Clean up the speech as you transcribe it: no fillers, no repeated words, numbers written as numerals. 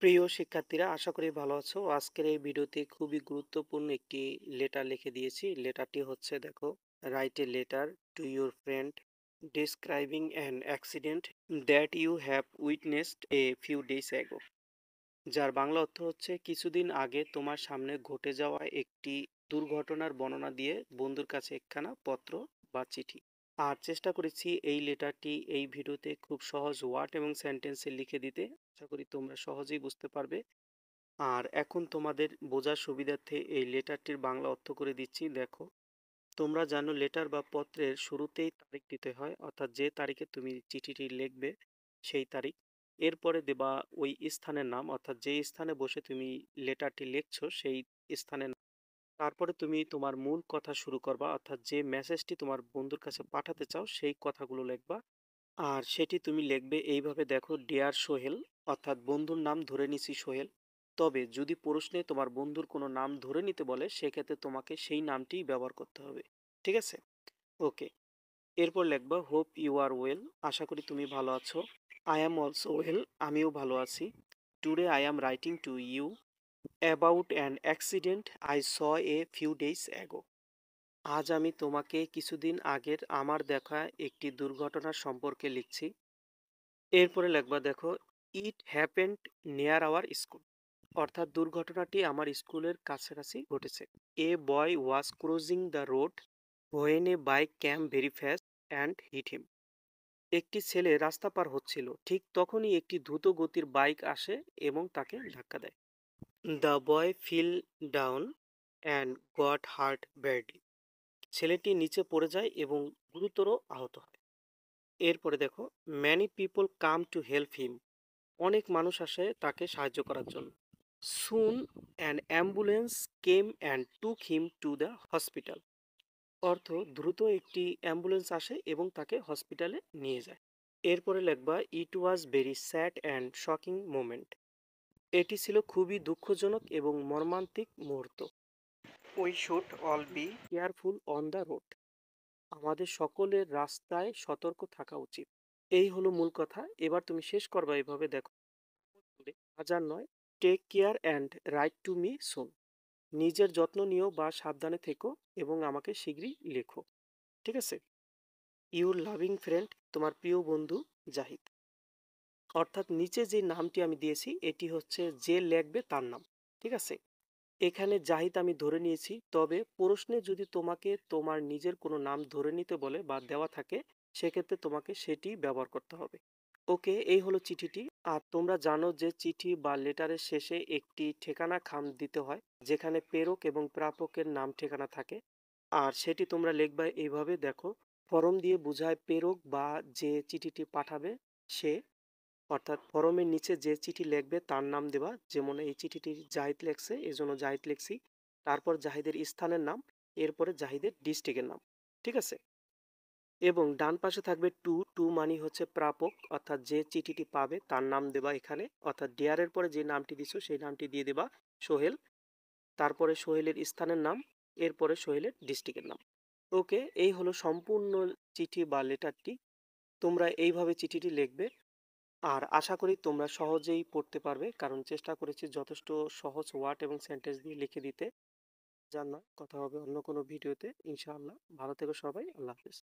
প্রিয় শিক্ষার্থীরা, আশা করি ভালো আছো। আজকের এই ভিডিওতে খুবই গুরুত্বপূর্ণ একটি লেটার লিখে দিয়েছি। লেটারটি হচ্ছে, দেখো, write a letter to your friend describing an accident that you have witnessed a few days ago. যার বাংলা অর্থ হচ্ছে, কিছুদিন আগে তোমার সামনে ঘটে যাওয়া একটি দুর্ঘটনার বর্ণনা দিয়ে বন্ধুর কাছে একখানা পত্র বা চিঠি। আর চেষ্টা করেছি এই লেটারটি এই ভিডিওতে খুব সহজ ওয়ার্ড এবং সেন্টেন্সে লিখে দিতে। আশা করি তোমরা সহজেই বুঝতে পারবে। আর এখন তোমাদের বোঝার সুবিধার্থে এই লেটারটির বাংলা অর্থ করে দিচ্ছি। দেখো, তোমরা জানো লেটার বা পত্রের শুরুতেই তারিখ দিতে হয়, অর্থাৎ যে তারিখে তুমি চিঠিটি লিখবে সেই তারিখ। এরপরে দেবা ওই স্থানের নাম, অর্থাৎ যে স্থানে বসে তুমি লেটারটি লিখছো সেই স্থানের নাম। তারপরে তুমি তোমার মূল কথা শুরু করবা, অর্থাৎ যে মেসেজটি তোমার বন্ধুর কাছে পাঠাতে চাও সেই কথাগুলো লিখবা। আর সেটি তুমি লিখবে এইভাবে, দেখো, ডিয়ার সোহেল, অর্থাৎ বন্ধুর নাম ধরে নিছি সোহেল। তবে যদি প্রশ্নে তোমার বন্ধুর কোনো নাম ধরে নিতে বলে, সেক্ষেত্রে তোমাকে সেই নামটিই ব্যবহার করতে হবে। ঠিক আছে? ওকে। এরপর লিখবা হোপ ইউ আর ওয়েল, আশা করি তুমি ভালো আছো। আই অ্যাম অলসো ওয়েল, আমিও ভালো আছি। Today I am writing to you about an accident I saw a few days ago. আজ আমি তোমাকে কিছুদিন আগের আমার দেখা একটি দুর্ঘটনার সম্পর্কে লিখছি। এরপরে লিখবা, দেখো, it happened near our school, অর্থাৎ দুর্ঘটনাটি আমার স্কুলের কাছাকাছি ঘটেছে। A boy was crossing the road when a bike came very fast and hit him. একটি ছেলে রাস্তা পার হচ্ছিল, ঠিক তখনই একটি দ্রুত গতির বাইক আসে এবং তাকে ধাক্কা দেয়। The boy fell down and got hurt badly. ছেলেটি নিচে পড়ে যায় এবং গুরুতর আহত হয়। এরপরে দেখো, many people come to help him, অনেক মানুষ আসে তাকে সাহায্য করার জন্য। Soon an ambulance came and took him to the hospital, অর্থ দ্রুত একটি অ্যাম্বুলেন্স আসে এবং তাকে হসপিটালে নিয়ে যায়। এরপরে লিখবা it was very sad and shocking moment, এটি ছিল খুবই দুঃখজনক এবং মর্মান্তিক মুহূর্ত। We should all be careful on the road, আমাদের সকলের রাস্তায় সতর্ক থাকা উচিত। এই হলো মূল কথা। এবার তুমি শেষ করবা এভাবে, দেখো, হাজার নয়, take care and write to me soon, নিজের যত্ন নিও বা সাবধানে থেকো এবং আমাকে শীঘ্রই লেখো। ঠিক আছে? ইউর লাভিং ফ্রেন্ড, তোমার প্রিয় বন্ধু জাহিদ। অর্থাৎ নিচে যে নামটি আমি দিয়েছি এটি হচ্ছে যে লেখবে তার নাম। ঠিক আছে? এখানে জাহিদ আমি ধরে নিয়েছি, তবে প্রশ্নে যদি তোমাকে তোমার নিজের কোনো নাম ধরে নিতে বলে বা দেওয়া থাকে, সেক্ষেত্রে তোমাকে সেটি ব্যবহার করতে হবে। ওকে, এই হলো চিঠিটি। আর তোমরা জানো যে চিঠি বা লেটারের শেষে একটি ঠিকানা খাম দিতে হয়, যেখানে প্রেরক এবং প্রাপকের নাম ঠিকানা থাকে। আর সেটি তোমরা লিখবা এইভাবে, দেখো, ফরম দিয়ে বোঝায় প্রেরক বা যে চিঠিটি পাঠাবে সে, অর্থাৎ ফরমের নিচে যে চিঠি লিখবে তার নাম দেবা। যেমন এই চিঠিটি জাহিদ লেখছে, এজন্য জাহিদ লিখছি। তারপর জাহিদের স্থানের নাম, এরপরে জাহিদের ডিস্ট্রিক্টের নাম। ঠিক আছে? এবং ডান পাশে থাকবে টু, টু মানে হচ্ছে প্রাপক, অর্থাৎ যে চিঠিটি পাবে তার নাম দেবা এখানে, অর্থাৎ ডিয়ারের পরে যে নামটি দিছো সেই নামটি দিয়ে দেবা সোহেল। তারপরে সোহেলের স্থানের নাম, এরপরে সোহেলের ডিস্ট্রিক্টের নাম। ওকে, এই হলো সম্পূর্ণ চিঠি বা লেটারটি। তোমরা এইভাবে চিঠিটি লিখবে। আর আশা করি তোমরা সহজেই পড়তে পারবে, কারণ চেষ্টা করেছি যথেষ্ট সহজ ওয়ার্ড এবং সেন্টেন্স দিয়ে লিখে দিতে। জানা কথা হবে অন্য কোনো ভিডিওতে ইনশাআল্লাহ। ভালো থেকো সবাই, আল্লাহ হাফেজ।